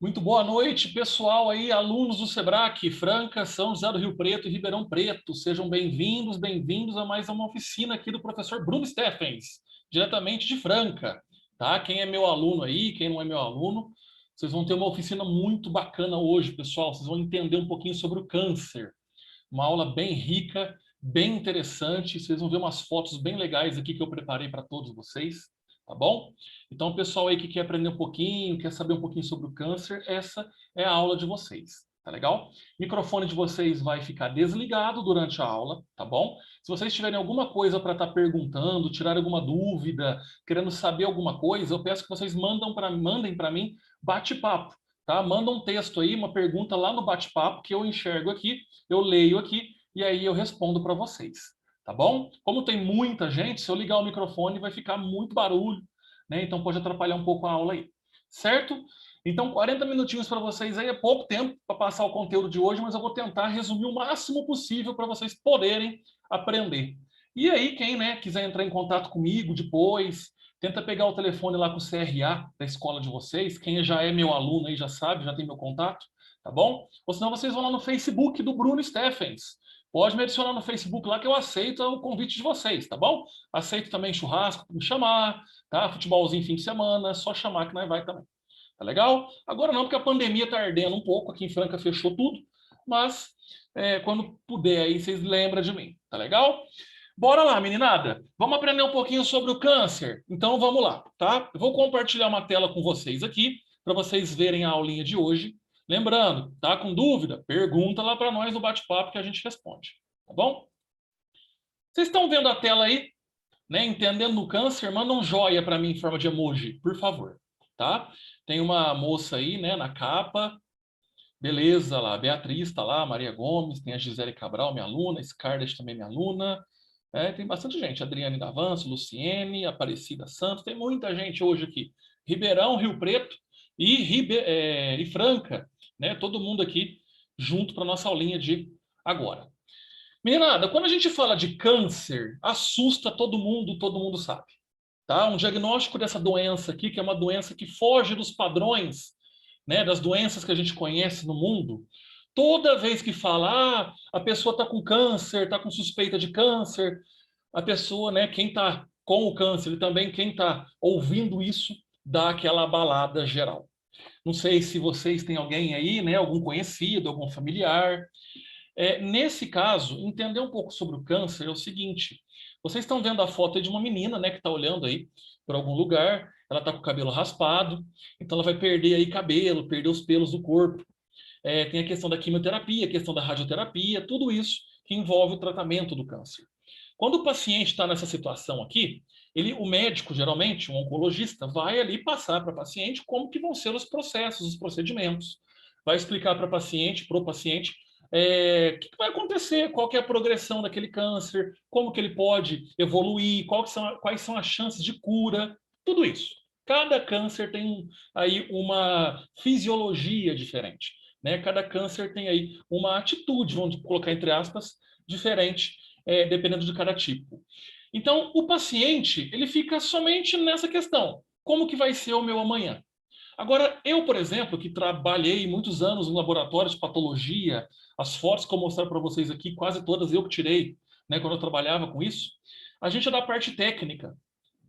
Muito boa noite, pessoal aí, alunos do Sebrae, Franca, São José do Rio Preto e Ribeirão Preto. Sejam bem-vindos, bem-vindos a mais uma oficina aqui do professor Bruno Steffens, diretamente de Franca, tá? Quem é meu aluno aí, quem não é meu aluno, vocês vão ter uma oficina muito bacana hoje, pessoal. Vocês vão entender um pouquinho sobre o câncer. Uma aula bem rica, bem interessante. Vocês vão ver umas fotos bem legais aqui que eu preparei para todos vocês, tá bom? Então, o pessoal aí que quer aprender um pouquinho, quer saber um pouquinho sobre o câncer, essa é a aula de vocês, tá legal? O microfone de vocês vai ficar desligado durante a aula, tá bom? Se vocês tiverem alguma coisa para estar perguntando, tirar alguma dúvida, querendo saber alguma coisa, eu peço que vocês mandem para mim bate-papo, tá? Manda um texto aí, uma pergunta lá no bate-papo que eu enxergo aqui, eu leio aqui e aí eu respondo para vocês, tá bom? Como tem muita gente, se eu ligar o microfone vai ficar muito barulho, né? Então pode atrapalhar um pouco a aula aí, certo? Então 40 minutinhos para vocês aí é pouco tempo para passar o conteúdo de hoje, mas eu vou tentar resumir o máximo possível para vocês poderem aprender. E aí quem, né, quiser entrar em contato comigo depois, tenta pegar o telefone lá com o CRA da escola de vocês, quem já é meu aluno aí já sabe, já tem meu contato, tá bom? Ou senão vocês vão lá no Facebook do Bruno Steffens. Pode me adicionar no Facebook lá que eu aceito o convite de vocês, tá bom? Aceito também churrasco, me chamar, tá? Futebolzinho fim de semana, é só chamar que nós vai também. Tá legal? Agora não, porque a pandemia tá ardendo um pouco, aqui em Franca fechou tudo, mas quando puder aí, vocês lembram de mim, tá legal? Bora lá, meninada. Vamos aprender um pouquinho sobre o câncer? Então vamos lá, tá? Eu vou compartilhar uma tela com vocês aqui, para vocês verem a aulinha de hoje. Lembrando, tá com dúvida? Pergunta lá para nós no bate-papo que a gente responde, tá bom? Vocês estão vendo a tela aí? Né? Entendendo o câncer, manda um joia para mim em forma de emoji, por favor, tá? Tem uma moça aí, né, na capa. Beleza, lá, a Beatriz está lá, a Maria Gomes, tem a Gisele Cabral, minha aluna, Scarlett também minha aluna. Tem bastante gente, Adriane Davanço, Luciene, Aparecida Santos, tem muita gente hoje aqui. Ribeirão, Rio Preto e Franca, né? Todo mundo aqui junto para nossa aulinha de agora. Meninada, quando a gente fala de câncer, assusta todo mundo sabe. Tá? Um diagnóstico dessa doença aqui, que é uma doença que foge dos padrões, né, das doenças que a gente conhece no mundo. Toda vez que fala, a pessoa está com câncer, está com suspeita de câncer, a pessoa, né, quem está com o câncer e também quem está ouvindo isso, dá aquela abalada geral. Não sei se vocês têm alguém aí, né, algum conhecido, algum familiar. Nesse caso, entender um pouco sobre o câncer é o seguinte: vocês estão vendo a foto aí de uma menina, né, que está olhando aí para algum lugar, ela está com o cabelo raspado, então ela vai perder aí cabelo, perder os pelos do corpo. Tem a questão da quimioterapia, a questão da radioterapia, tudo isso que envolve o tratamento do câncer. Quando o paciente está nessa situação aqui, o médico, geralmente, um oncologista, vai ali passar para o paciente como que vão ser os processos, os procedimentos. Vai explicar para o paciente, o que vai acontecer, qual que é a progressão daquele câncer, como que ele pode evoluir, quais são as chances de cura, tudo isso. Cada câncer tem aí uma fisiologia diferente, né? Cada câncer tem aí uma atitude, vamos colocar entre aspas, diferente, dependendo de cada tipo. Então, o paciente, ele fica somente nessa questão: como que vai ser o meu amanhã? Agora, eu, por exemplo, que trabalhei muitos anos no laboratório de patologia, as fotos que eu mostrar para vocês aqui, quase todas eu que tirei, né, quando eu trabalhava com isso, a gente é da parte técnica.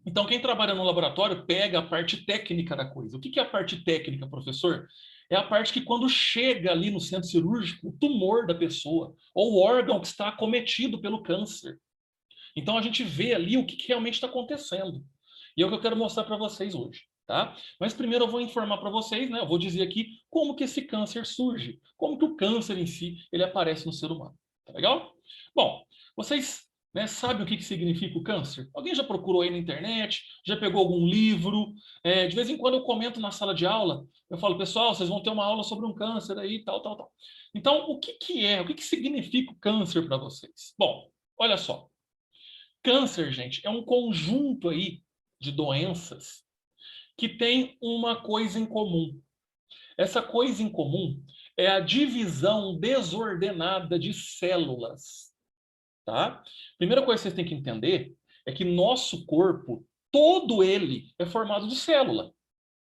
Então, quem trabalha no laboratório pega a parte técnica da coisa. O que é a parte técnica, professor? É a parte que, quando chega ali no centro cirúrgico, o tumor da pessoa, ou o órgão que está acometido pelo câncer. Então, a gente vê ali o que realmente está acontecendo. E é o que eu quero mostrar para vocês hoje, tá? Mas primeiro eu vou informar para vocês, né? Eu vou dizer aqui como que esse câncer surge, como que o câncer em si, ele aparece no ser humano. Tá legal? Bom, vocês, né, sabem o que significa o câncer? Alguém já procurou aí na internet? Já pegou algum livro? De vez em quando eu comento na sala de aula, eu falo, pessoal, vocês vão ter uma aula sobre um câncer aí, tal, tal, tal. Então, o que significa o câncer para vocês? Bom, olha só. Câncer, gente, é um conjunto aí de doenças que tem uma coisa em comum. Essa coisa em comum é a divisão desordenada de células, tá? Primeira coisa que vocês têm que entender é que nosso corpo, todo ele, é formado de célula.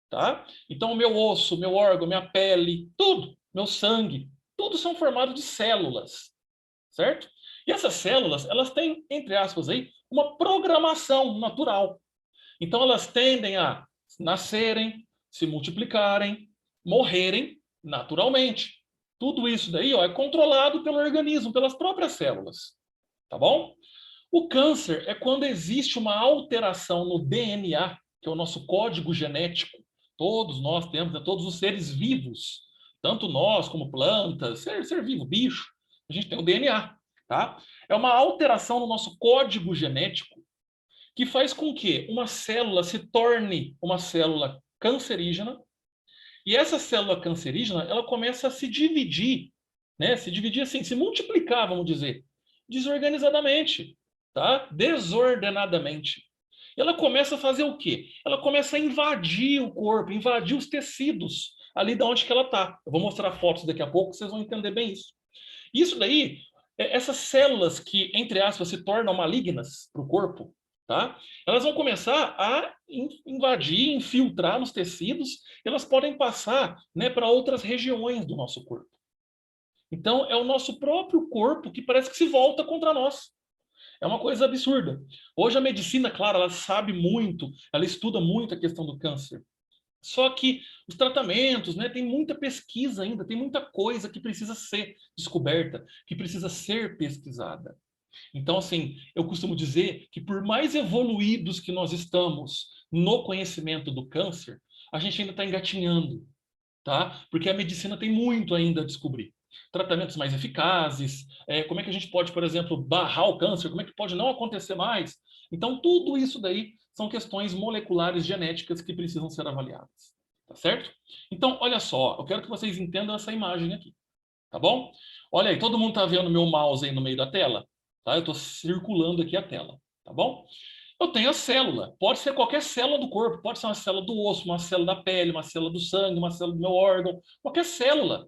tá? Então, o meu osso, meu órgão, minha pele, tudo, meu sangue, tudo são formados de células, certo? E essas células, elas têm, entre aspas, aí, uma programação natural. Então, elas tendem a nascerem, se multiplicarem, morrerem naturalmente. Tudo isso daí, ó, é controlado pelo organismo, pelas próprias células, tá bom? O câncer é quando existe uma alteração no DNA, que é o nosso código genético. Todos nós temos, né, todos os seres vivos, tanto nós como plantas, ser vivo, bicho, a gente tem o DNA, tá? É uma alteração no nosso código genético que faz com que uma célula se torne uma célula cancerígena e essa célula cancerígena, ela começa a se dividir, né? Se dividir assim, se multiplicar, vamos dizer, desorganizadamente, tá? Desordenadamente. E ela começa a fazer o quê? Ela começa a invadir o corpo, invadir os tecidos ali de onde que ela está. Eu vou mostrar fotos daqui a pouco, vocês vão entender bem isso. Isso daí, essas células que, entre aspas, se tornam malignas para o corpo, tá? Elas vão começar a invadir, infiltrar nos tecidos, elas podem passar, né, para outras regiões do nosso corpo. Então, é o nosso próprio corpo que parece que se volta contra nós. É uma coisa absurda. Hoje a medicina, claro, ela sabe muito, ela estuda muito a questão do câncer. Só que os tratamentos, né, tem muita pesquisa ainda, tem muita coisa que precisa ser descoberta, que precisa ser pesquisada. Então, assim, eu costumo dizer que por mais evoluídos que nós estamos no conhecimento do câncer, a gente ainda está engatinhando, tá? Porque a medicina tem muito ainda a descobrir. Tratamentos mais eficazes, como é que a gente pode, por exemplo, barrar o câncer, como é que pode não acontecer mais. Então, tudo isso daí são questões moleculares genéticas que precisam ser avaliadas, tá certo? Então, olha só, eu quero que vocês entendam essa imagem aqui, tá bom? Olha aí, todo mundo está vendo meu mouse aí no meio da tela? Tá? Eu estou circulando aqui a tela, tá bom? Eu tenho a célula. Pode ser qualquer célula do corpo. Pode ser uma célula do osso, uma célula da pele, uma célula do sangue, uma célula do meu órgão. Qualquer célula.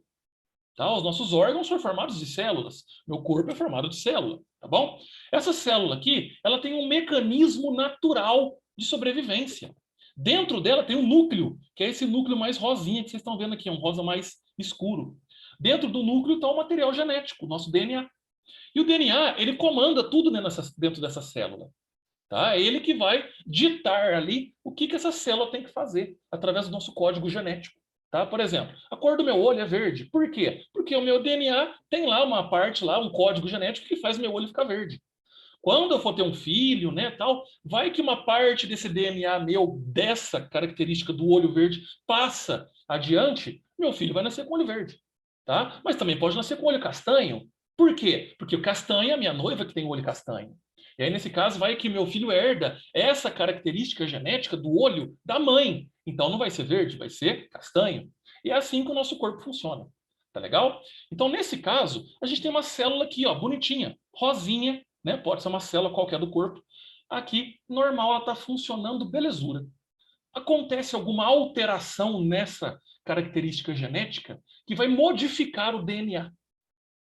Tá? Os nossos órgãos são formados de células. Meu corpo é formado de célula. Tá bom? Essa célula aqui, ela tem um mecanismo natural de sobrevivência. Dentro dela tem um núcleo, que é esse núcleo mais rosinha que vocês estão vendo aqui, um rosa mais escuro. Dentro do núcleo está o material genético, o nosso DNA. E o DNA, ele comanda tudo dentro dessa célula. Tá? É ele que vai ditar ali o que essa célula tem que fazer através do nosso código genético. Tá? Por exemplo, a cor do meu olho é verde. Por quê? Porque o meu DNA tem lá uma parte, lá, um código genético que faz meu olho ficar verde. Quando eu for ter um filho, né, tal, vai que uma parte desse DNA meu, dessa característica do olho verde, passa adiante, meu filho vai nascer com olho verde. Tá? Mas também pode nascer com olho castanho. Por quê? Porque o castanho é a minha noiva que tem olho castanho. E aí, nesse caso, vai que meu filho herda essa característica genética do olho da mãe. Então, não vai ser verde, vai ser castanho. E é assim que o nosso corpo funciona. Tá legal? Então, nesse caso, a gente tem uma célula aqui, ó, bonitinha, rosinha, né? Pode ser uma célula qualquer do corpo. Aqui, normal, ela está funcionando belezura. Acontece alguma alteração nessa característica genética que vai modificar o DNA.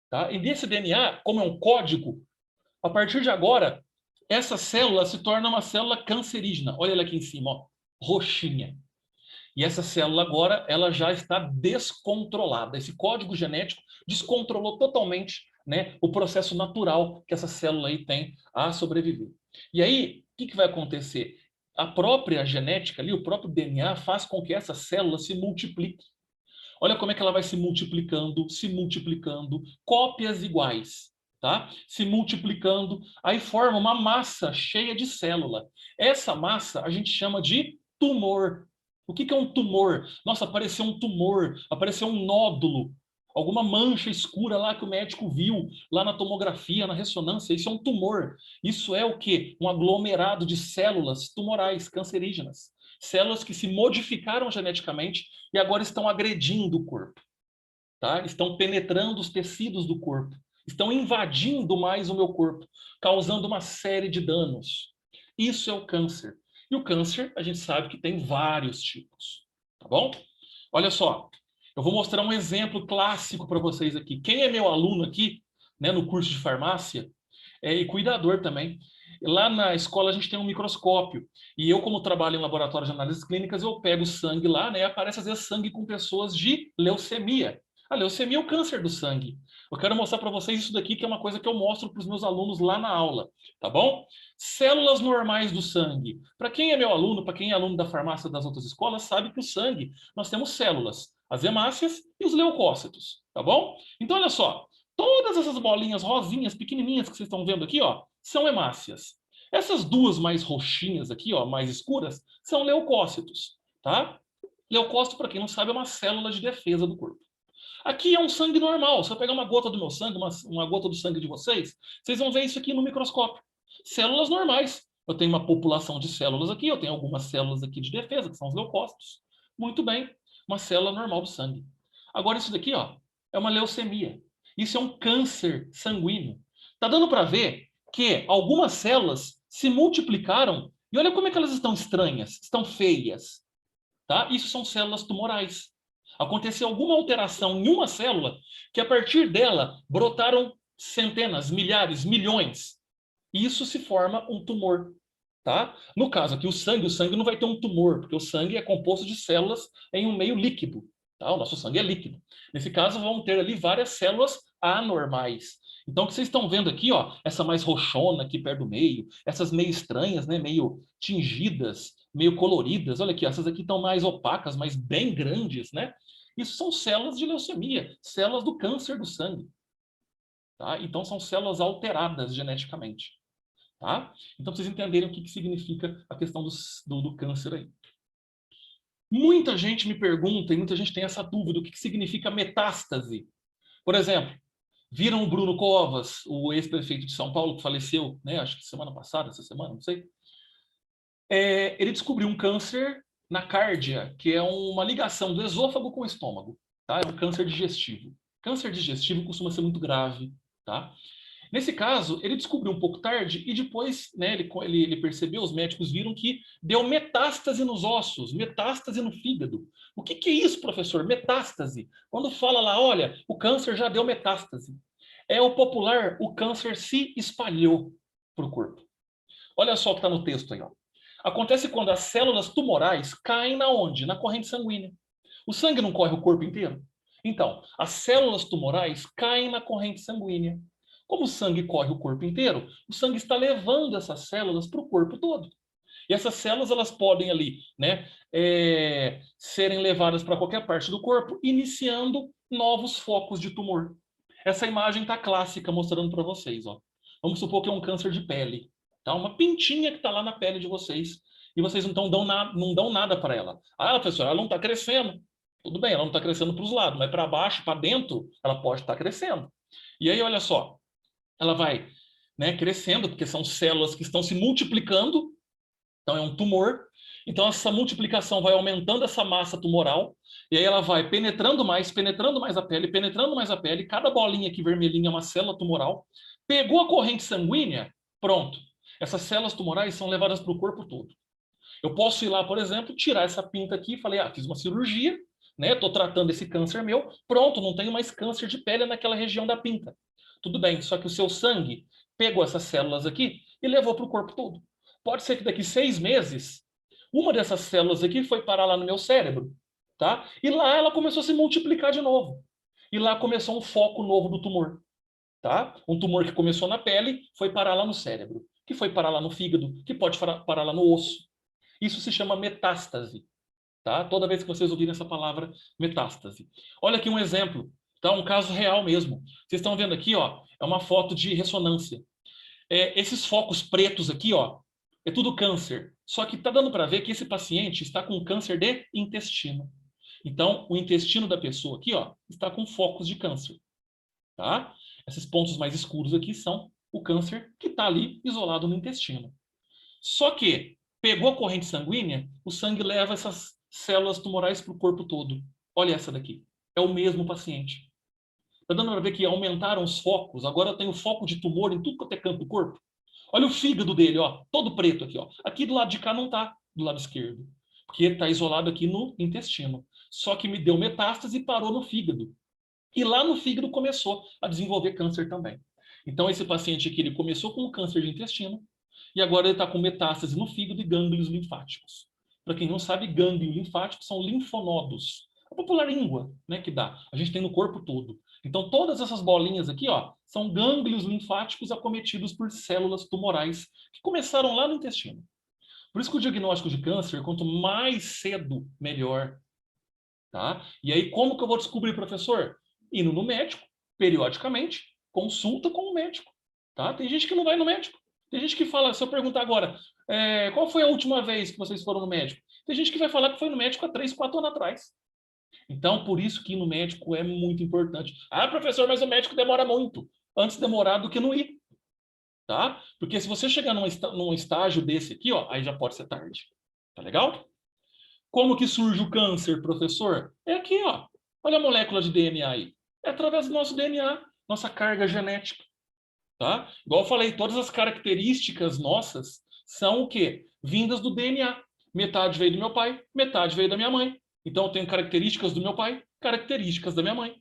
Tá? E nesse DNA, como é um código, a partir de agora, essa célula se torna uma célula cancerígena. Olha ela aqui em cima, ó, roxinha. E essa célula agora, ela já está descontrolada. Esse código genético descontrolou totalmente, né, o processo natural que essa célula aí tem a sobreviver. E aí, o que vai acontecer? A própria genética ali, o próprio DNA faz com que essa célula se multiplique. Olha como é que ela vai se multiplicando, cópias iguais, tá? Se multiplicando, aí forma uma massa cheia de célula. Essa massa a gente chama de tumor. O que é um tumor? Nossa, apareceu um tumor, apareceu um nódulo, alguma mancha escura lá que o médico viu, lá na tomografia, na ressonância. Isso é um tumor. Isso é o quê? Um aglomerado de células tumorais, cancerígenas. Células que se modificaram geneticamente e agora estão agredindo o corpo. Tá? Estão penetrando os tecidos do corpo. Estão invadindo mais o meu corpo, causando uma série de danos. Isso é o câncer. E o câncer, a gente sabe que tem vários tipos. Tá bom? Olha só, eu vou mostrar um exemplo clássico para vocês aqui. Quem é meu aluno aqui, né, no curso de farmácia, e cuidador também, Lá na escola a gente tem um microscópio. E eu, como trabalho em laboratório de análises clínicas, eu pego sangue lá, né? E aparece às vezes sangue com pessoas de leucemia. A leucemia é o câncer do sangue. Eu quero mostrar para vocês isso daqui, que é uma coisa que eu mostro para os meus alunos lá na aula, tá bom? Células normais do sangue. Para quem é meu aluno, para quem é aluno da farmácia das outras escolas, sabe que o sangue, nós temos células, as hemácias e os leucócitos, tá bom? Então, olha só, todas essas bolinhas rosinhas, pequenininhas que vocês estão vendo aqui, ó, são hemácias. Essas duas mais roxinhas aqui, ó, mais escuras, são leucócitos, tá? Leucócito, para quem não sabe, é uma célula de defesa do corpo. Aqui é um sangue normal. Se eu pegar uma gota do meu sangue, uma gota do sangue de vocês, vocês vão ver isso aqui no microscópio. Células normais. Eu tenho uma população de células aqui, eu tenho algumas células aqui de defesa, que são os leucócitos. Muito bem, uma célula normal do sangue. Agora isso daqui, ó, é uma leucemia. Isso é um câncer sanguíneo. Tá dando para ver que algumas células se multiplicaram e olha como é que elas estão estranhas, estão feias, tá? Isso são células tumorais. Aconteceu alguma alteração em uma célula que a partir dela brotaram centenas, milhares, milhões. E isso se forma um tumor, tá? No caso aqui, o sangue não vai ter um tumor, porque o sangue é composto de células em um meio líquido, tá? O nosso sangue é líquido. Nesse caso, vão ter ali várias células anormais. Então, o que vocês estão vendo aqui, ó, essa mais roxona aqui perto do meio, essas meio estranhas, né, meio tingidas, meio coloridas, olha aqui, essas aqui estão mais opacas, mas bem grandes, né? Isso são células de leucemia, células do câncer do sangue, tá? Então, são células alteradas geneticamente. Tá? Então, vocês entenderem o que significa a questão do câncer aí. Muita gente me pergunta, e muita gente tem essa dúvida, o que significa metástase. Por exemplo, viram o Bruno Covas, o ex-prefeito de São Paulo, que faleceu, né, acho que semana passada, essa semana, não sei. Ele descobriu um câncer na cárdia, que é uma ligação do esôfago com o estômago. Tá? É um câncer digestivo. Câncer digestivo costuma ser muito grave. Tá? Nesse caso, ele descobriu um pouco tarde e depois, né, ele percebeu, os médicos viram que deu metástase nos ossos, metástase no fígado. O que é isso, professor? Metástase. Quando fala lá, olha, o câncer já deu metástase. É o popular, o câncer se espalhou para o corpo. Olha só o que está no texto aí. Ó. Acontece quando as células tumorais caem na onde? Na corrente sanguínea. O sangue não corre o corpo inteiro? Então, as células tumorais caem na corrente sanguínea. Como o sangue corre o corpo inteiro, o sangue está levando essas células para o corpo todo. E essas células elas podem ali, né, serem levadas para qualquer parte do corpo, iniciando novos focos de tumor. Essa imagem está clássica, mostrando para vocês. Ó. Vamos supor que é um câncer de pele. Tá? Uma pintinha que está lá na pele de vocês. E vocês não dão nada para ela. Ah, professor, ela não está crescendo. Tudo bem, ela não está crescendo para os lados, mas para baixo, para dentro, ela pode estar crescendo. E aí, olha só, ela vai, né, crescendo, porque são células que estão se multiplicando, então é um tumor. Então essa multiplicação vai aumentando essa massa tumoral, e aí ela vai penetrando mais a pele, cada bolinha aqui vermelhinha é uma célula tumoral. Pegou a corrente sanguínea, pronto. Essas células tumorais são levadas para o corpo todo. Eu posso ir lá, por exemplo, tirar essa pinta aqui e falei, fiz uma cirurgia, né? Estou tratando esse câncer meu, pronto, não tenho mais câncer de pele naquela região da pinta. Tudo bem, só que o seu sangue pegou essas células aqui e levou para o corpo todo. Pode ser que daqui 6 meses, uma dessas células aqui foi parar lá no meu cérebro, tá? E lá ela começou a se multiplicar de novo. E lá começou um foco novo do tumor, tá? Um tumor que começou na pele, foi parar lá no cérebro, que foi parar lá no fígado, que pode parar lá no osso. Isso se chama metástase, tá? Toda vez que vocês ouvirem essa palavra metástase. Olha aqui um exemplo, tá? Um caso real mesmo. Vocês estão vendo aqui, ó, é uma foto de ressonância. Esses focos pretos aqui, ó, é tudo câncer. Só que está dando para ver que esse paciente está com câncer de intestino. Então, o intestino da pessoa aqui, ó, está com focos de câncer, tá? Esses pontos mais escuros aqui são o câncer que está ali isolado no intestino. Só que pegou a corrente sanguínea, o sangue leva essas células tumorais para o corpo todo. Olha essa daqui. É o mesmo paciente. Está dando para ver que aumentaram os focos. Agora tem o foco de tumor em tudo quanto é canto do corpo. Olha o fígado dele, ó, todo preto aqui, ó. Aqui do lado de cá não tá, do lado esquerdo, porque está isolado aqui no intestino. Só que me deu metástase e parou no fígado. E lá no fígado começou a desenvolver câncer também. Então esse paciente aqui, ele começou com um câncer de intestino, E agora ele está com metástase no fígado e gânglios linfáticos. Para quem não sabe, gânglio linfático são linfonodos. A popular língua, né, que dá. A gente tem no corpo todo. Então, todas essas bolinhas aqui, ó, são gânglios linfáticos acometidos por células tumorais que começaram lá no intestino. Por isso que o diagnóstico de câncer, quanto mais cedo, melhor. Tá? E aí, como que eu vou descobrir, professor? Indo no médico, periodicamente, consulta com o médico. Tá? Tem gente que não vai no médico. Tem gente que fala, se eu perguntar agora, qual foi a última vez que vocês foram no médico? Tem gente que vai falar que foi no médico há 3, 4 anos atrás. Então, por isso que ir no médico é muito importante. Ah, professor, mas o médico demora muito. Antes demorar do que não ir. Tá? Porque se você chegar num estágio desse aqui, ó, aí já pode ser tarde. Tá legal? Como que surge o câncer, professor? É aqui, ó. Olha a molécula de DNA aí. É através do nosso DNA, nossa carga genética, tá? Igual eu falei, todas as características nossas são o quê? Vindas do DNA. Metade veio do meu pai, metade veio da minha mãe. Então eu tenho características do meu pai, características da minha mãe,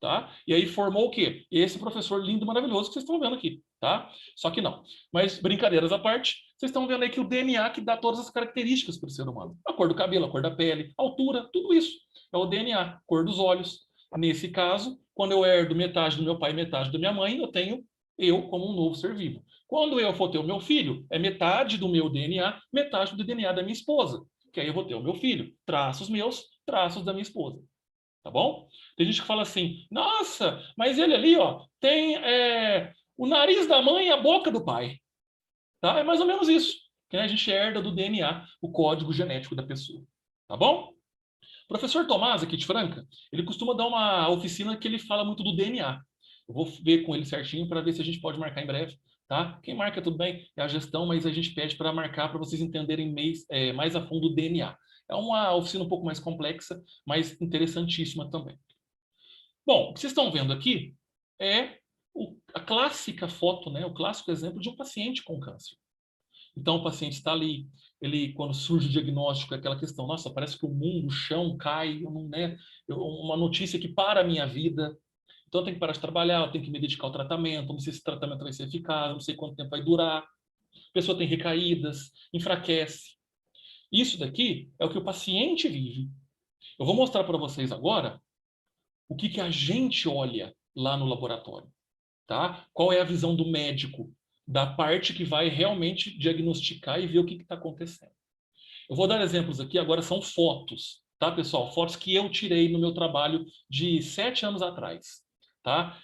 tá? E aí formou o quê? Esse professor lindo, maravilhoso que vocês estão vendo aqui, tá? Só que não. Mas brincadeiras à parte, vocês estão vendo aí que o DNA que dá todas as características para o ser humano. A cor do cabelo, a cor da pele, a altura, tudo isso. É o DNA, cor dos olhos. Nesse caso, quando eu herdo metade do meu pai e metade da minha mãe, eu como um novo ser vivo. Quando eu for ter o meu filho, é metade do meu DNA, metade do DNA da minha esposa. Que aí eu vou ter o meu filho. Traços meus, traços da minha esposa. Tá bom? Tem gente que fala assim, nossa, mas ele ali, ó, tem o nariz da mãe e a boca do pai. Tá? É mais ou menos isso. Que, né, a gente herda do DNA o código genético da pessoa. Tá bom? O professor Tomás, aqui de Franca, ele costuma dar uma oficina que ele fala muito do DNA. Eu vou ver com ele certinho para ver se a gente pode marcar em breve. Tá? Quem marca tudo bem é a gestão, mas a gente pede para marcar para vocês entenderem mais a fundo o DNA. É uma oficina um pouco mais complexa, mas interessantíssima também. Bom, o que vocês estão vendo aqui é a clássica foto, né, o clássico exemplo de um paciente com câncer. Então, o paciente está ali, ele, quando surge o diagnóstico, é aquela questão, nossa, parece que o mundo, o chão cai, eu não, né, uma notícia que para a minha vida. Então, eu tenho que parar de trabalhar, eu tenho que me dedicar ao tratamento, não sei se esse tratamento vai ser eficaz, não sei quanto tempo vai durar. A pessoa tem recaídas, enfraquece. Isso daqui é o que o paciente vive. Eu vou mostrar para vocês agora o que a gente olha lá no laboratório, tá? Qual é a visão do médico, da parte que vai realmente diagnosticar e ver o que está acontecendo. Eu vou dar exemplos aqui, agora são fotos, tá, pessoal? Fotos que eu tirei no meu trabalho de 7 anos atrás, tá?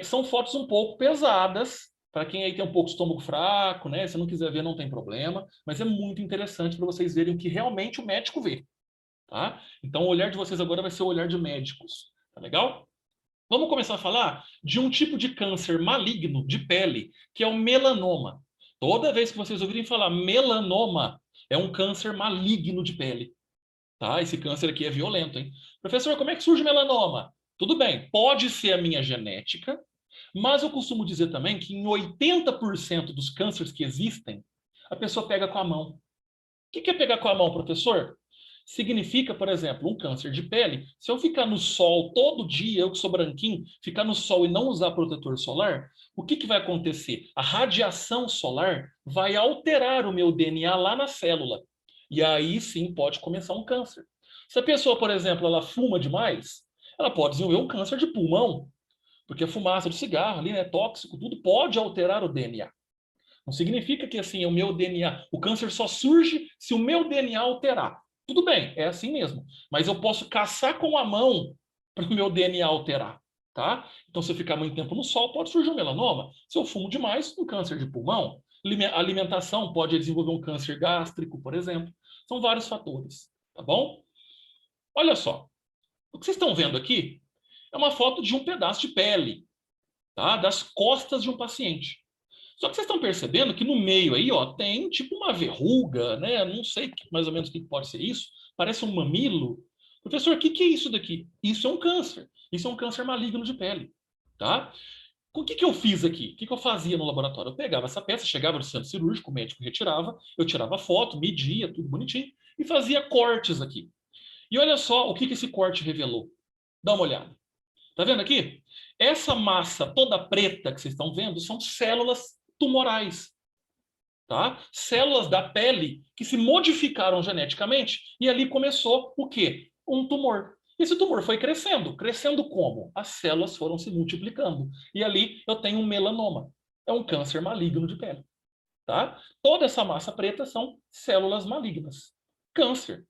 São fotos um pouco pesadas, para quem aí tem um pouco de estômago fraco, né? Se não quiser ver, não tem problema, mas é muito interessante para vocês verem o que realmente o médico vê, tá? Então, o olhar de vocês agora vai ser o olhar de médicos, tá legal? Vamos começar a falar de um tipo de câncer maligno de pele, que é o melanoma. Toda vez que vocês ouvirem falar melanoma, é um câncer maligno de pele. Tá? Esse câncer aqui é violento, hein? Professor, como é que surge melanoma? Tudo bem, pode ser a minha genética, mas eu costumo dizer também que em 80% dos cânceres que existem, a pessoa pega com a mão. O que é pegar com a mão, professor? Significa, por exemplo, um câncer de pele. Se eu ficar no sol todo dia, eu que sou branquinho, ficar no sol e não usar protetor solar, o que vai acontecer? A radiação solar vai alterar o meu DNA lá na célula. E aí sim pode começar um câncer. Se a pessoa, por exemplo, ela fuma demais, ela pode desenvolver um câncer de pulmão, porque a fumaça do cigarro ali, né, tóxico, tudo pode alterar o DNA. Não significa que assim o meu DNA, o câncer só surge se o meu DNA alterar. Tudo bem, é assim mesmo. Mas eu posso caçar com a mão para o meu DNA alterar, tá? Então, se eu ficar muito tempo no sol, pode surgir um melanoma. Se eu fumo demais, um câncer de pulmão. A alimentação pode desenvolver um câncer gástrico, por exemplo. São vários fatores, tá bom? Olha só, o que vocês estão vendo aqui é uma foto de um pedaço de pele, tá? Das costas de um paciente. Só que vocês estão percebendo que no meio aí, ó, tem tipo uma verruga, né? Não sei mais ou menos o que pode ser isso. Parece um mamilo. Professor, o que é isso daqui? Isso é um câncer. Isso é um câncer maligno de pele, tá? O que eu fiz aqui? O que eu fazia no laboratório? Eu pegava essa peça, chegava no centro cirúrgico, o médico retirava, eu tirava foto, media, tudo bonitinho, e fazia cortes aqui. E olha só o que esse corte revelou. Dá uma olhada. Tá vendo aqui? Essa massa toda preta que vocês estão vendo são células tumorais. tá? Células da pele que se modificaram geneticamente e ali começou o quê? Um tumor. Esse tumor foi crescendo. Crescendo como? As células foram se multiplicando. E ali eu tenho um melanoma. É um câncer maligno de pele, tá? Toda essa massa preta são células malignas. Câncer,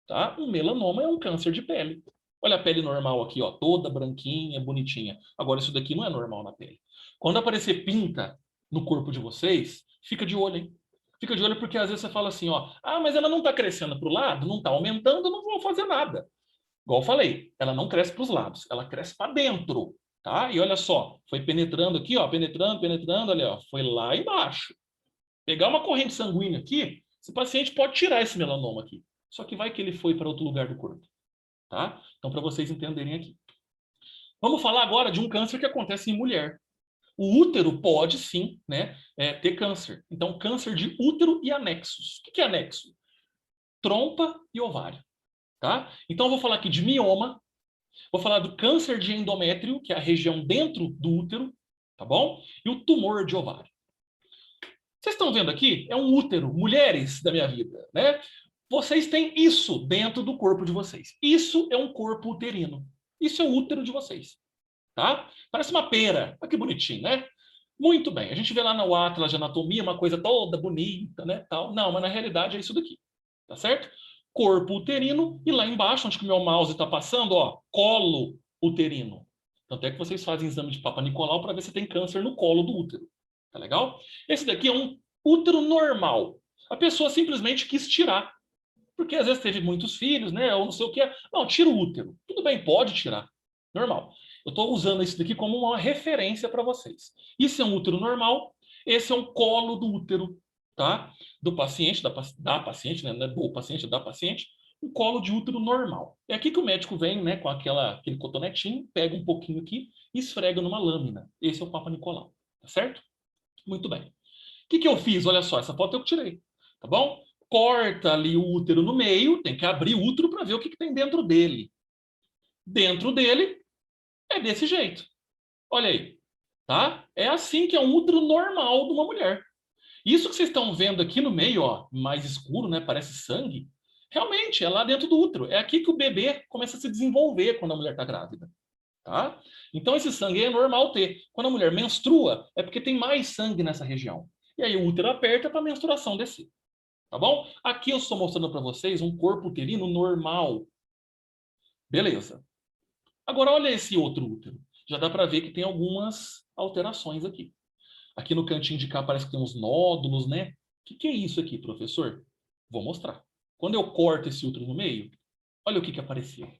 tá? Um melanoma é um câncer de pele. Olha a pele normal aqui, ó, toda branquinha, bonitinha. Agora isso daqui não é normal na pele. Quando aparecer pinta no corpo de vocês, fica de olho, hein? Fica de olho porque às vezes você fala assim, ó, ah, mas ela não está crescendo para o lado, não está aumentando, não vou fazer nada. Igual eu falei, ela não cresce para os lados, ela cresce para dentro, tá? E olha só, foi penetrando aqui, ó, penetrando, penetrando, olha, ó, foi lá embaixo. Pegar uma corrente sanguínea aqui, esse paciente pode tirar esse melanoma aqui. Só que vai que ele foi para outro lugar do corpo, tá? Então, para vocês entenderem aqui. Vamos falar agora de um câncer que acontece em mulher. O útero pode, sim, né, ter câncer. Então, câncer de útero e anexos. O que é anexo? Trompa e ovário, tá? Então, eu vou falar aqui de mioma, vou falar do câncer de endométrio, que é a região dentro do útero, tá bom? E o tumor de ovário. Vocês estão vendo aqui? É um útero, mulheres da minha vida, né? Vocês têm isso dentro do corpo de vocês. Isso é um corpo uterino. Isso é o útero de vocês, tá? Parece uma pera. Olha que bonitinho, né? Muito bem. A gente vê lá no Atlas de Anatomia uma coisa toda bonita, né? Tal. Não, mas na realidade é isso daqui, tá certo? Corpo uterino e lá embaixo, onde que o meu mouse está passando, ó, colo uterino. Tanto é que vocês fazem exame de Papa Nicolau para ver se tem câncer no colo do útero. Tá legal? Esse daqui é um útero normal. A pessoa simplesmente quis tirar. Porque às vezes teve muitos filhos, né? Ou não sei o que. Não, tira o útero. Tudo bem, pode tirar. Normal. Eu estou usando isso daqui como uma referência para vocês. Isso é um útero normal. Esse é um colo do útero, tá? Do paciente, da paciente, né? Não é do paciente, da paciente. Um colo de útero normal. É aqui que o médico vem, né? Com aquele cotonetinho, pega um pouquinho aqui e esfrega numa lâmina. Esse é o Papa Nicolau, tá certo? Muito bem. O que eu fiz? Olha só, essa foto eu tirei, tá bom? Corta ali o útero no meio, tem que abrir o útero para ver o que tem dentro dele. Dentro dele é desse jeito. Olha aí, tá? É assim que é um útero normal de uma mulher. Isso que vocês estão vendo aqui no meio, ó, mais escuro, né? Parece sangue. Realmente, é lá dentro do útero. É aqui que o bebê começa a se desenvolver quando a mulher está grávida, tá? Então esse sangue é normal ter. Quando a mulher menstrua, é porque tem mais sangue nessa região. E aí o útero aperta para a menstruação descer. Tá bom? Aqui eu estou mostrando para vocês um corpo uterino normal. Beleza. Agora olha esse outro útero. Já dá para ver que tem algumas alterações aqui. Aqui no cantinho de cá parece que tem uns nódulos, né? O que é isso aqui, professor? Vou mostrar. Quando eu corto esse útero no meio, olha o que apareceu.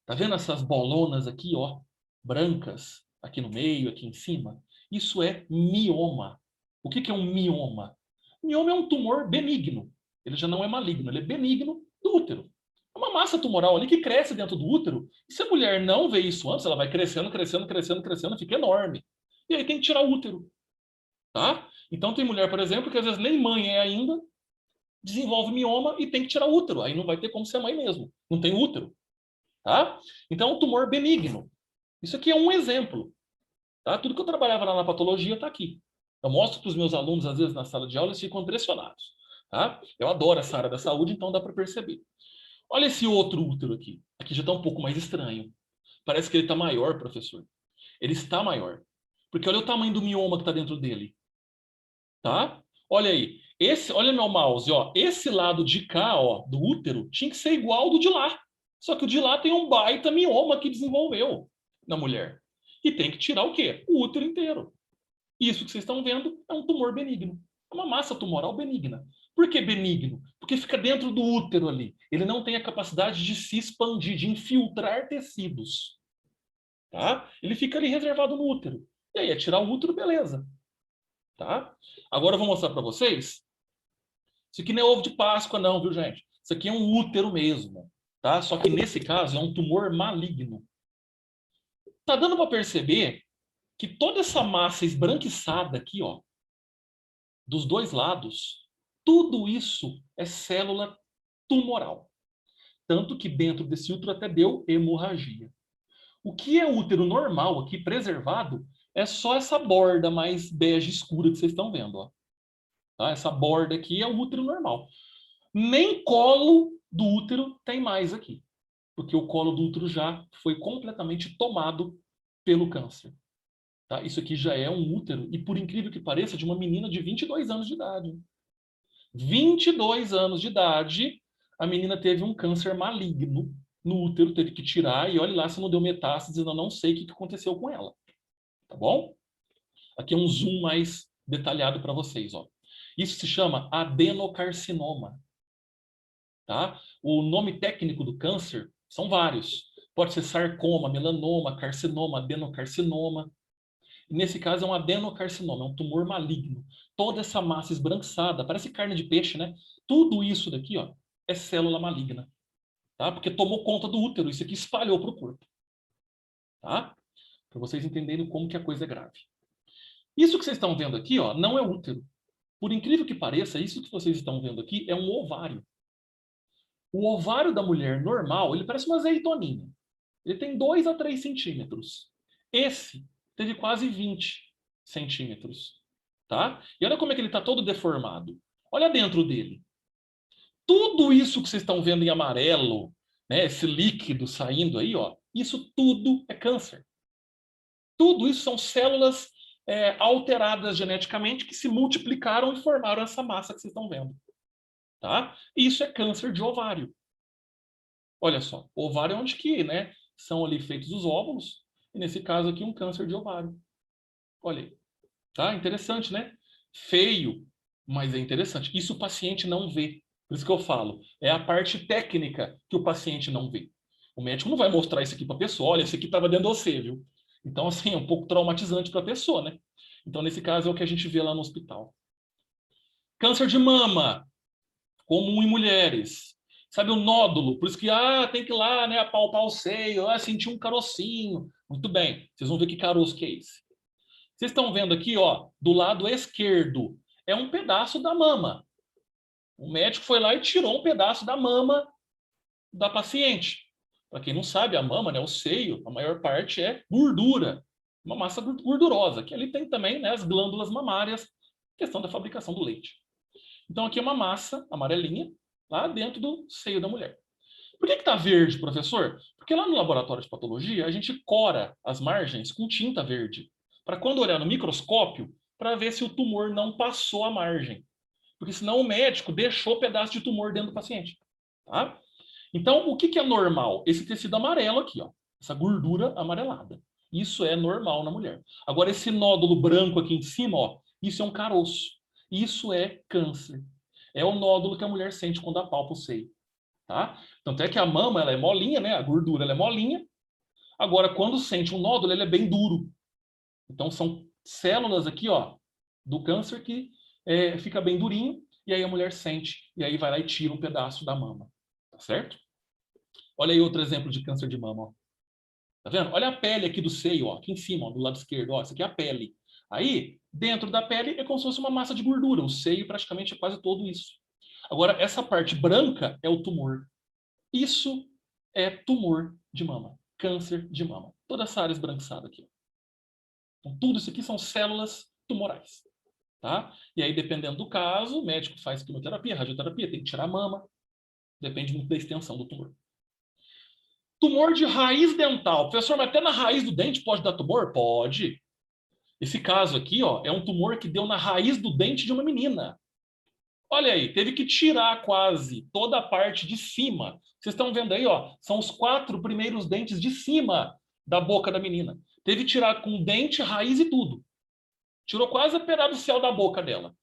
Tá vendo essas bolonas aqui, ó, brancas, aqui no meio, aqui em cima? Isso é mioma. O que é um mioma? Mioma é um tumor benigno. Ele já não é maligno, ele é benigno do útero. É uma massa tumoral ali que cresce dentro do útero. E se a mulher não vê isso antes, ela vai crescendo, crescendo, crescendo, crescendo, fica enorme. E aí tem que tirar o útero, tá? Então tem mulher, por exemplo, que às vezes nem mãe é ainda, desenvolve mioma e tem que tirar o útero. Aí não vai ter como ser mãe mesmo. Não tem útero. Tá? Então, é um tumor benigno. Isso aqui é um exemplo. Tá? Tudo que eu trabalhava lá na patologia está aqui. Eu mostro para os meus alunos, às vezes, na sala de aula, eles ficam impressionados. Tá? Eu adoro essa área da saúde, então dá para perceber. Olha esse outro útero aqui. Aqui já está um pouco mais estranho. Parece que ele está maior, professor. Ele está maior. Porque olha o tamanho do mioma que está dentro dele. Tá? Olha aí. Olha meu mouse, ó. Esse lado de cá, ó, do útero, tinha que ser igual ao do de lá. Só que o de lá tem um baita mioma que desenvolveu na mulher. E tem que tirar o quê? O útero inteiro. Isso que vocês estão vendo é um tumor benigno. É uma massa tumoral benigna. Por que benigno? Porque fica dentro do útero ali. Ele não tem a capacidade de se expandir, de infiltrar tecidos. Tá? Ele fica ali reservado no útero. E aí, é tirar o útero, beleza. Tá? Agora eu vou mostrar para vocês. Isso aqui não é ovo de Páscoa, não, viu, gente? Isso aqui é um útero mesmo. Tá? Só que nesse caso é um tumor maligno. Tá dando para perceber que toda essa massa esbranquiçada aqui, ó, dos dois lados, tudo isso é célula tumoral. Tanto que dentro desse útero até deu hemorragia. O que é útero normal aqui, preservado, é só essa borda mais bege escura que vocês estão vendo, ó. Tá? Essa borda aqui é o útero normal. Nem colo do útero tem mais aqui, porque o colo do útero já foi completamente tomado pelo câncer. Tá? Isso aqui já é um útero, e por incrível que pareça, de uma menina de 22 anos de idade. 22 anos de idade, a menina teve um câncer maligno no útero, teve que tirar, e olha lá se não deu metástase, eu não sei o que aconteceu com ela. Tá bom? Aqui é um zoom mais detalhado para vocês. Ó. Isso se chama adenocarcinoma. Tá? O nome técnico do câncer são vários. Pode ser sarcoma, melanoma, carcinoma, adenocarcinoma. Nesse caso é um adenocarcinoma, é um tumor maligno. Toda essa massa esbranquiçada, parece carne de peixe, né? Tudo isso daqui, ó, é célula maligna, tá? Porque tomou conta do útero, isso aqui espalhou para o corpo, tá? Para vocês entenderem como que a coisa é grave. Isso que vocês estão vendo aqui, ó, não é útero. Por incrível que pareça, isso que vocês estão vendo aqui é um ovário. O ovário da mulher normal, ele parece uma azeitoninha. Ele tem 2 a 3 centímetros. Esse teve quase 20 centímetros. Tá? E olha como é que ele está todo deformado. Olha dentro dele. Tudo isso que vocês estão vendo em amarelo, né, esse líquido saindo aí, ó, isso tudo é câncer. Tudo isso são células alteradas geneticamente que se multiplicaram e formaram essa massa que vocês estão vendo. Tá? Isso é câncer de ovário. Olha só, ovário é onde que, né, são ali feitos os óvulos, e nesse caso aqui um câncer de ovário. Olha aí. Tá? Interessante, né? Feio, mas é interessante. Isso o paciente não vê. Por isso que eu falo, é a parte técnica que o paciente não vê. O médico não vai mostrar isso aqui para a pessoa. Olha, esse aqui estava dentro de você, viu? Então, assim, é um pouco traumatizante para a pessoa, né? Então, nesse caso, é o que a gente vê lá no hospital. Câncer de mama, comum em mulheres. Sabe o nódulo? Por isso que, tem que ir lá, né, apalpar o seio, sentir um carocinho. Muito bem, vocês vão ver que caroço que é esse. Vocês estão vendo aqui, ó, do lado esquerdo, é um pedaço da mama. O médico foi lá e tirou um pedaço da mama da paciente. Para quem não sabe, a mama, né, o seio, a maior parte é gordura, uma massa gordurosa, que ali tem também, né, as glândulas mamárias, questão da fabricação do leite. Então aqui é uma massa amarelinha, lá dentro do seio da mulher. Por que está verde, professor? Porque lá no laboratório de patologia, a gente cora as margens com tinta verde, para quando olhar no microscópio, para ver se o tumor não passou a margem. Porque senão o médico deixou pedaço de tumor dentro do paciente. Tá? Então, o que é normal? Esse tecido amarelo aqui, ó, essa gordura amarelada. Isso é normal na mulher. Agora, esse nódulo branco aqui em cima, ó, isso é um caroço. Isso é câncer. É o nódulo que a mulher sente quando apalpa o seio. Tá? Tanto é que a mama ela é molinha, né? A gordura ela é molinha. Agora, quando sente um nódulo, ele é bem duro. Então, são células aqui, ó, do câncer que fica bem durinho, e aí a mulher sente, e aí vai lá e tira um pedaço da mama. Tá certo? Olha aí outro exemplo de câncer de mama, ó. Tá vendo? Olha a pele aqui do seio, ó, aqui em cima, ó, do lado esquerdo, ó, isso aqui é a pele. Aí, dentro da pele é como se fosse uma massa de gordura, o seio praticamente é quase todo isso. Agora, essa parte branca é o tumor. Isso é tumor de mama, câncer de mama. Toda essa área esbranquiçada aqui. Então, tudo isso aqui são células tumorais. Tá? E aí, dependendo do caso, o médico faz quimioterapia, radioterapia, tem que tirar a mama. Depende muito da extensão do tumor. Tumor de raiz dental. Professor, mas até na raiz do dente pode dar tumor? Pode. Esse caso aqui, ó, é um tumor que deu na raiz do dente de uma menina. Olha aí, teve que tirar quase toda a parte de cima. Vocês estão vendo aí, ó, são os 4 primeiros dentes de cima da boca da menina. Teve que tirar com dente, raiz e tudo. Tirou quase a pedaço do céu da boca dela.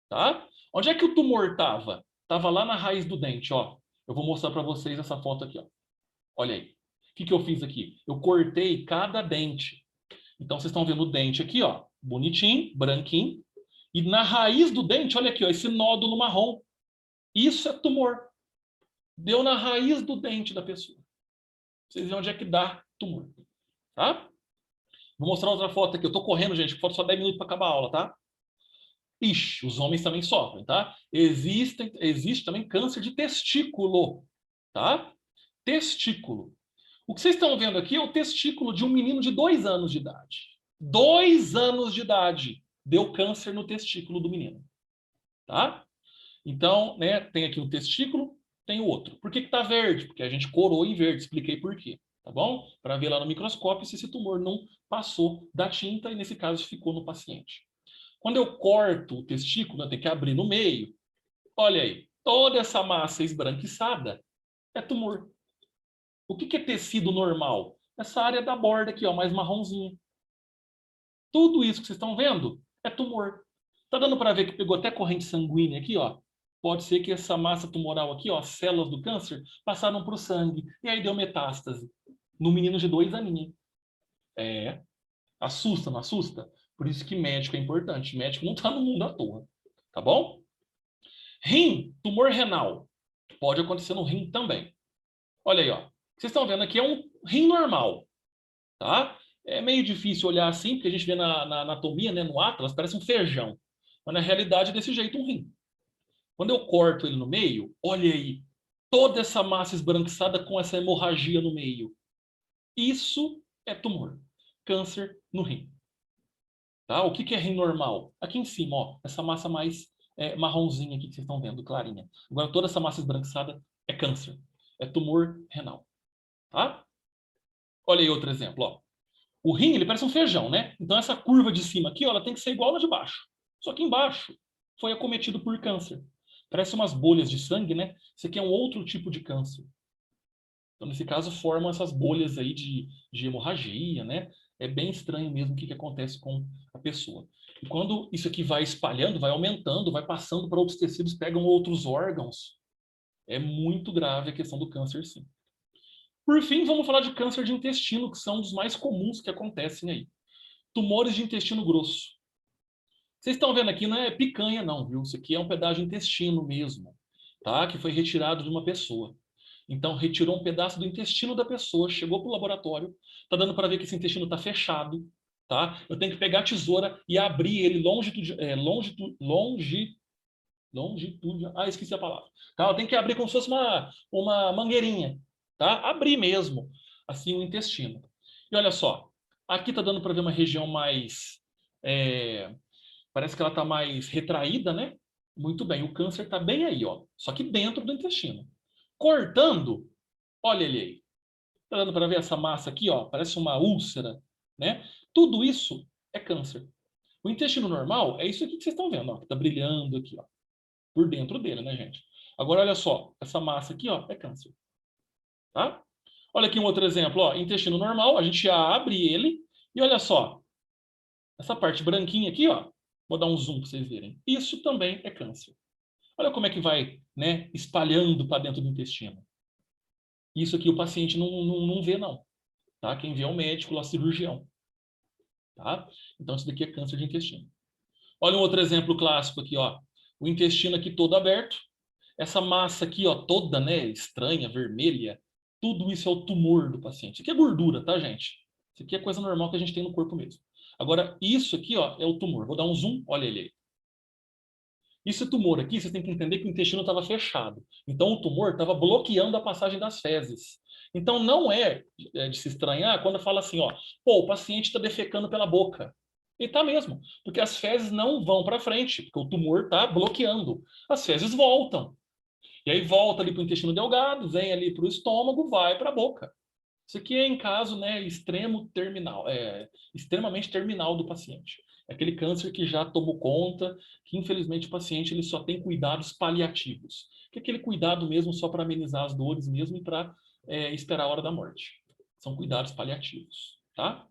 Tá? Onde é que o tumor estava? Estava lá na raiz do dente, ó. Eu vou mostrar para vocês essa foto aqui, ó. Olha aí. O que eu fiz aqui? Eu cortei cada dente. Então, vocês estão vendo o dente aqui, ó. Bonitinho, branquinho. E na raiz do dente, olha aqui, ó, esse nódulo marrom. Isso é tumor. Deu na raiz do dente da pessoa. Vocês veem onde é que dá tumor. Tá? Vou mostrar outra foto aqui. Eu tô correndo, gente. Falta só 10 minutos para acabar a aula, tá? Ixi, os homens também sofrem, tá? Existe também câncer de testículo, tá? Testículo. O que vocês estão vendo aqui é o testículo de um menino de 2 anos de idade. 2 anos de idade. Deu câncer no testículo do menino. tá? Então, né, tem aqui o testículo, tem o outro. Por que está verde? Porque a gente corou em verde, expliquei por quê, tá bom? Para ver lá no microscópio se esse tumor não passou da tinta e, nesse caso, ficou no paciente. Quando eu corto o testículo, eu tenho que abrir no meio. Olha aí, toda essa massa esbranquiçada é tumor. O que é tecido normal? Essa área da borda aqui, ó, mais marronzinha. Tudo isso que vocês estão vendo é tumor. Tá dando para ver que pegou até corrente sanguínea aqui, ó? Pode ser que essa massa tumoral aqui, ó, células do câncer, passaram para o sangue e aí deu metástase no menino de 2 aninhos. É, assusta, não assusta? Por isso que médico é importante. Médico não está no mundo à toa, tá bom? Rim, tumor renal. Pode acontecer no rim também. Olha aí, ó. Vocês estão vendo aqui é um rim normal, tá? É meio difícil olhar assim, porque a gente vê na anatomia, né, no Atlas, parece um feijão. Mas na realidade é desse jeito um rim. Quando eu corto ele no meio, olha aí, toda essa massa esbranquiçada com essa hemorragia no meio. Isso é tumor. Câncer no rim. Tá? O que é rim normal? Aqui em cima, ó, essa massa mais marronzinha aqui que vocês estão vendo, clarinha. Agora toda essa massa esbranquiçada é câncer. É tumor renal. Tá? Olha aí outro exemplo, ó. O rim, ele parece um feijão, né? Então essa curva de cima aqui, ó, ela tem que ser igual à de baixo. Só que embaixo foi acometido por câncer. Parece umas bolhas de sangue, né? Isso aqui é um outro tipo de câncer. Então, nesse caso, formam essas bolhas aí de hemorragia, né? É bem estranho mesmo o que acontece com a pessoa. E quando isso aqui vai espalhando, vai aumentando, vai passando para outros tecidos, pegam outros órgãos, é muito grave a questão do câncer, sim. Por fim, vamos falar de câncer de intestino, que são dos mais comuns que acontecem aí. Tumores de intestino grosso. Vocês estão vendo aqui, não é picanha não, viu? Isso aqui é um pedaço de intestino mesmo, tá? Que foi retirado de uma pessoa. Então, retirou um pedaço do intestino da pessoa, chegou para o laboratório, tá dando para ver que esse intestino está fechado, tá? Eu tenho que pegar a tesoura e abrir ele esqueci a palavra. Tá? Eu tenho que abrir como se fosse uma mangueirinha, tá? Abrir mesmo, assim, o intestino. E olha só, aqui tá dando para ver uma região mais parece que ela está mais retraída, né? Muito bem, o câncer está bem aí, ó. Só que dentro do intestino. Cortando, olha ele aí. Está dando para ver essa massa aqui, ó? Parece uma úlcera, né? Tudo isso é câncer. O intestino normal é isso aqui que vocês estão vendo, ó. Que está brilhando aqui, ó. Por dentro dele, né, gente? Agora, olha só. Essa massa aqui, ó, é câncer. Tá? Olha aqui um outro exemplo, ó. Intestino normal, a gente abre ele e olha só. Essa parte branquinha aqui, ó. Vou dar um zoom para vocês verem. Isso também é câncer. Olha como é que vai, né, espalhando para dentro do intestino. Isso aqui o paciente não vê, não. Tá? Quem vê é o médico, lá, cirurgião. Tá? Então, isso daqui é câncer de intestino. Olha um outro exemplo clássico aqui, ó. O intestino aqui todo aberto. Essa massa aqui, ó, toda, né, estranha, vermelha. Tudo isso é o tumor do paciente. Isso aqui é gordura, tá, gente? Isso aqui é coisa normal que a gente tem no corpo mesmo. Agora, isso aqui, ó, é o tumor. Vou dar um zoom, olha ele aí. Esse tumor aqui, você tem que entender que o intestino estava fechado. Então, o tumor estava bloqueando a passagem das fezes. Então, não é de se estranhar quando fala assim, ó, pô, o paciente está defecando pela boca. E tá mesmo, porque as fezes não vão para frente, porque o tumor está bloqueando. As fezes voltam. E aí volta ali para o intestino delgado, vem ali para o estômago, vai para a boca. Isso aqui é em caso, né, extremo terminal, extremamente terminal do paciente. É aquele câncer que já tomou conta, que infelizmente o paciente ele só tem cuidados paliativos. Que é aquele cuidado mesmo só para amenizar as dores mesmo e para esperar a hora da morte. São cuidados paliativos, tá?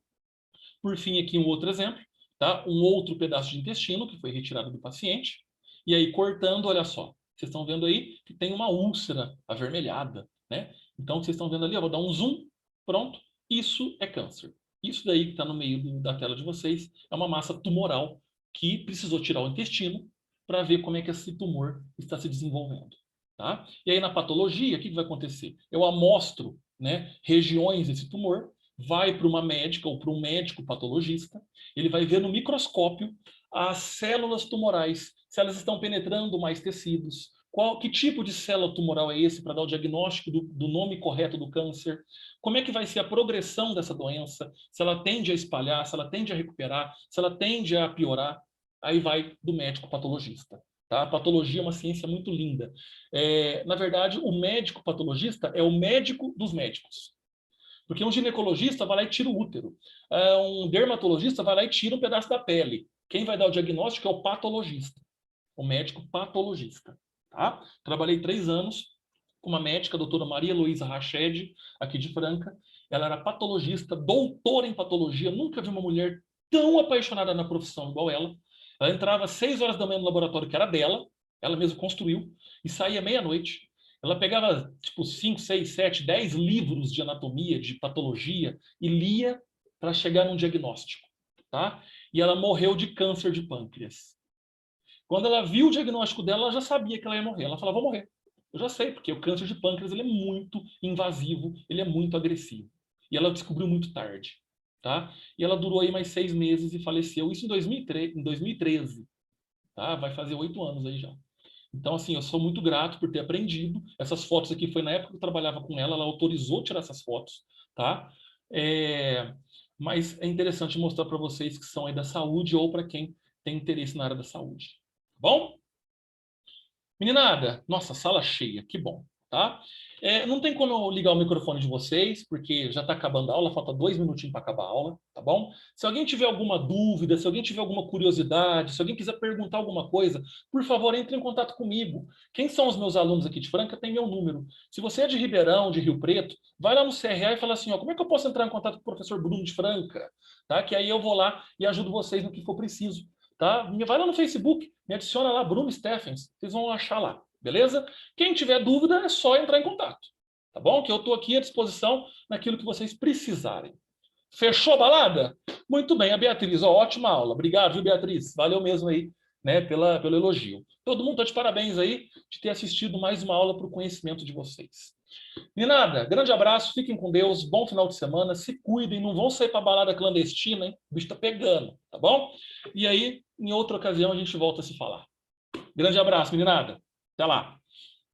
Por fim, aqui um outro exemplo, tá? Um outro pedaço de intestino que foi retirado do paciente. E aí, cortando, olha só. Vocês estão vendo aí que tem uma úlcera avermelhada, né? Então, vocês estão vendo ali, eu vou dar um zoom, pronto. Isso é câncer. Isso daí que está no meio da tela de vocês é uma massa tumoral que precisou tirar o intestino para ver como é que esse tumor está se desenvolvendo. Tá? E aí, na patologia, o que vai acontecer? Eu amostro, né, regiões desse tumor, vai para uma médica ou para um médico patologista, ele vai ver no microscópio as células tumorais, se elas estão penetrando mais tecidos, que tipo de célula tumoral é esse para dar o diagnóstico do nome correto do câncer, como é que vai ser a progressão dessa doença, se ela tende a espalhar, se ela tende a recuperar, se ela tende a piorar, aí vai do médico patologista. Tá? A patologia é uma ciência muito linda. Na verdade, o médico patologista é o médico dos médicos. Porque um ginecologista vai lá e tira o útero. Um dermatologista vai lá e tira um pedaço da pele. Quem vai dar o diagnóstico é o patologista, o médico patologista. Tá? Trabalhei 3 anos com uma médica, a doutora Maria Luísa Rached, aqui de Franca. Ela era patologista, doutora em patologia. Nunca vi uma mulher tão apaixonada na profissão igual ela. Ela entrava às 6 horas da manhã no laboratório que era dela, ela mesma construiu, e saía meia-noite. Ela pegava, tipo, 5, 6, 7, 10 livros de anatomia, de patologia, e lia para chegar num diagnóstico. Tá? E ela morreu de câncer de pâncreas. Quando ela viu o diagnóstico dela, ela já sabia que ela ia morrer. Ela falava, vou morrer. Eu já sei, porque o câncer de pâncreas ele é muito invasivo, ele é muito agressivo. E ela descobriu muito tarde. Tá? E ela durou aí mais 6 meses e faleceu. Isso em 2013. Tá? Vai fazer 8 anos aí já. Então, assim, eu sou muito grato por ter aprendido. Essas fotos aqui foi na época que eu trabalhava com ela, ela autorizou tirar essas fotos, tá? Mas é interessante mostrar para vocês que são aí da saúde ou para quem tem interesse na área da saúde. Tá bom? Meninada, nossa, sala cheia, que bom, tá? Não tem como eu ligar o microfone de vocês, porque já está acabando a aula, falta 2 minutinhos para acabar a aula, tá bom? Se alguém tiver alguma dúvida, se alguém tiver alguma curiosidade, se alguém quiser perguntar alguma coisa, por favor, entre em contato comigo. Quem são os meus alunos aqui de Franca tem meu número. Se você é de Ribeirão, de Rio Preto, vai lá no CRA e fala assim, ó, como é que eu posso entrar em contato com o professor Bruno de Franca? Tá? Que aí eu vou lá e ajudo vocês no que for preciso. Tá? Vai lá no Facebook, me adiciona lá, Bruno Steffens, vocês vão achar lá, beleza? Quem tiver dúvida é só entrar em contato, tá bom? Que eu estou aqui à disposição naquilo que vocês precisarem. Fechou a balada? Muito bem, a Beatriz, ó, ótima aula. Obrigado, viu, Beatriz? Valeu mesmo aí, né, pelo elogio. Todo mundo está de parabéns aí de ter assistido mais uma aula para o conhecimento de vocês. Ninada, grande abraço, fiquem com Deus, bom final de semana, se cuidem, não vão sair para balada clandestina, hein? O bicho tá pegando, tá bom? E aí, em outra ocasião, a gente volta a se falar. Grande abraço, meninada. Até lá.